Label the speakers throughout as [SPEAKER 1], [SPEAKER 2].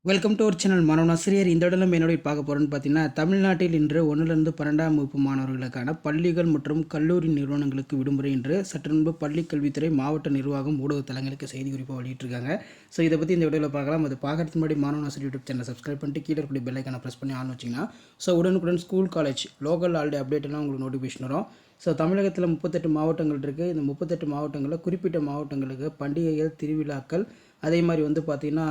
[SPEAKER 1] Welcome to our channel. மாணவனாசிரியர் இந்த இடத்துல என்னோட பார்க்க போகிறோன்னு பார்த்தீங்கன்னா, தமிழ்நாட்டில் இன்று 1லிருந்து 12ஆம் வகுப்பு மாணவர்களுக்கான பள்ளிகள் மற்றும் கல்லூரி நிறுவனங்களுக்கு விடுமுறை என்று சற்று முன்பு பள்ளி கல்வித்துறை மாவட்ட நிர்வாகம் ஊடகத்தலங்களுக்கு செய்தி குறிப்பாக வெளியிட்டிருக்காங்க. ஸோ இதை பற்றி இந்த வீடியோவில் பார்க்கலாம். அது பார்க்கறதுக்கு முன்னாடி மாணவனாசிரியர் யூடியூப் சேனல் சப்ஸ்கிரைப் பண்ணிட்டு கீழே இருக்கக்கூடிய பெல் ஐக்கானை ப்ரெஸ் பண்ணி ஆன் வச்சிங்கன்னா ஸோ உடனுக்குடன் school college local already update எல்லாம் உங்களுக்கு நோட்டிஃபிகேஷன் வரும். ஸோ தமிழகத்தில் 38 மாவட்டங்கள் இருக்குது. இந்த 38 மாவட்டங்களில் குறிப்பிட்ட மாவட்டங்களுக்கு பண்டிகைகள், திருவிழாக்கள், அதே மாதிரி வந்து பார்த்திங்கன்னா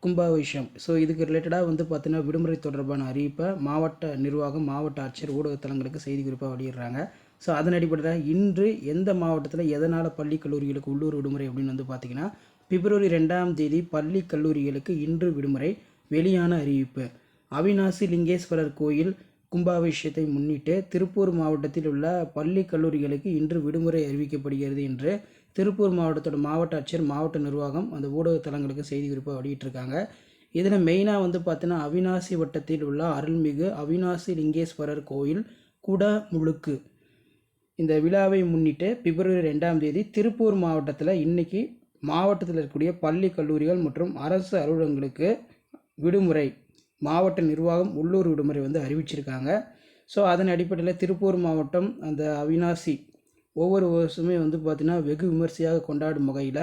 [SPEAKER 1] கும்பாபிஷேகம். ஸோ இதுக்கு ரிலேட்டடாக வந்து பார்த்தீங்கன்னா விடுமுறை தொடர்பான அறிவிப்பை மாவட்ட நிர்வாகம், மாவட்ட ஆட்சியர் ஊடகத்தலங்களுக்கு செய்தி குறிப்பாக வெளியிடுறாங்க. ஸோ அதன் அடிப்படையில் இன்று எந்த மாவட்டத்தில் எதனால் பள்ளி கல்லூரிகளுக்கு உள்ளூர் விடுமுறை அப்படின்னு வந்து பார்த்திங்கன்னா, பிப்ரவரி 2ஆம் தேதி பள்ளி கல்லூரிகளுக்கு இன்று விடுமுறை. வெளியான அறிவிப்பு: அவிநாசி லிங்கேஸ்வரர் கோயில் கும்பாபிஷேகத்தை முன்னிட்டு திருப்பூர் மாவட்டத்தில் உள்ள பள்ளி கல்லூரிகளுக்கு இன்று விடுமுறை அறிவிக்கப்படுகிறது என்று திருப்பூர் மாவட்டத்தோட மாவட்ட ஆட்சியர், மாவட்ட நிர்வாகம் அந்த ஊடகத்தலங்களுக்கு செய்தி குறிப்பாக வெளியிட்டிருக்காங்க. இதில் மெயினாக வந்து பார்த்தீங்கன்னா, அவிநாசி வட்டத்தில் உள்ள அருள்மிகு அவிநாசி லிங்கேஸ்வரர் கோயில் குடமுழுக்கு இந்த விழாவை முன்னிட்டு பிப்ரவரி 2ஆம் தேதி திருப்பூர் மாவட்டத்தில் இன்றைக்கி மாவட்டத்தில் இருக்கக்கூடிய பள்ளி கல்லூரிகள் மற்றும் அரசு அலுவலகங்களுக்கு விடுமுறை. மாவட்ட நிர்வாகம் உள்ளூர் விடுமுறை வந்து அறிவிச்சிருக்காங்க. ஸோ அதன் அடிப்படையில் திருப்பூர் மாவட்டம் அந்த அவிநாசி ஒவ்வொரு வருஷமே வந்து பார்த்திங்கன்னா வெகு விமர்சையாக கொண்டாடும் வகையில்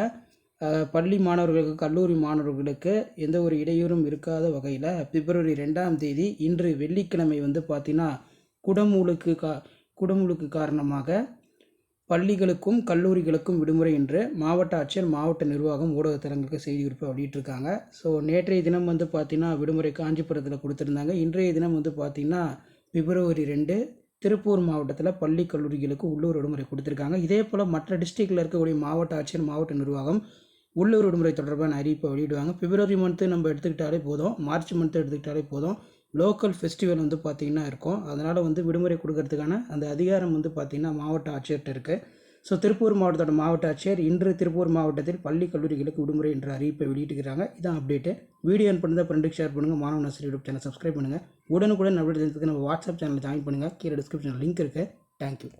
[SPEAKER 1] பள்ளி மாணவர்களுக்கு, கல்லூரி மாணவர்களுக்கு எந்த ஒரு இடையூறும் இருக்காத வகையில் பிப்ரவரி 2ஆம் தேதி இன்று வெள்ளிக்கிழமை வந்து பார்த்திங்கன்னா குடமுழுக்கு காரணமாக பள்ளிகளுக்கும் கல்லூரிகளுக்கும் விடுமுறை என்று மாவட்ட ஆட்சியர், மாவட்ட நிர்வாகம் ஊடகத்தலங்களுக்கு செய்தி குறிப்பாக வெளியிட்டிருக்காங்க. ஸோ நேற்றைய தினம் வந்து பார்த்திங்கன்னா விடுமுறை காஞ்சிபுரத்தில் கொடுத்துருந்தாங்க. இன்றைய தினம் வந்து பார்த்திங்கன்னா பிப்ரவரி 2 திருப்பூர் மாவட்டத்தில் பள்ளி கல்லூரிகளுக்கு உள்ளூர் விடுமுறை கொடுத்துருக்காங்க. இதே போல் மற்ற டிஸ்ட்ரிக்டில் இருக்கக்கூடிய மாவட்ட ஆட்சியர், மாவட்ட நிர்வாகம் உள்ளூர் விடுமுறை தொடர்பான அறிவிப்பை வெளியிடுவாங்க. பிப்ரவரி மந்த்து நம்ம எடுத்துக்கிட்டாலே போதும், மார்ச் மந்த்து எடுத்துக்கிட்டாலே போதும், லோக்கல் ஃபெஸ்டிவல் வந்து பார்த்திங்கன்னா இருக்கும். அதனால் வந்து விடுமுறை கொடுக்கறதுக்கான அந்த அதிகாரம் வந்து பார்த்திங்கன்னா மாவட்ட ஆட்சியர்கிட்ட இருக்குது. ஸோ திருப்பூர் மாவட்டத்தோட மாவட்ட ஆட்சியர் இன்று திருப்பூர் மாவட்டத்தில் பள்ளி கல்லூரிகளுக்கு விடுமுறை என்ற அறிவிப்பை வெளியிட்டிருக்கிறாங்க. இதான் அப்டேட்டு. வீடியோ பண்ணுறதா ஃப்ரெண்டுக்கு ஷேர் பண்ணுங்கள். மாணவனாசிரியர் யூடியூப் சேனல் சப்ஸ்கிரைப் பண்ணுங்கள். உடனுக்குடன் அப்டேட் தெரிஞ்சுக்கிறதுக்கு நம்ம வாட்ஸ்அப் சேனல் ஜாயின் பண்ணுங்கள். கீழே டிஸ்கிரிப்ஷனில் லிங்க் இருக்குது. தேங்க்யூ.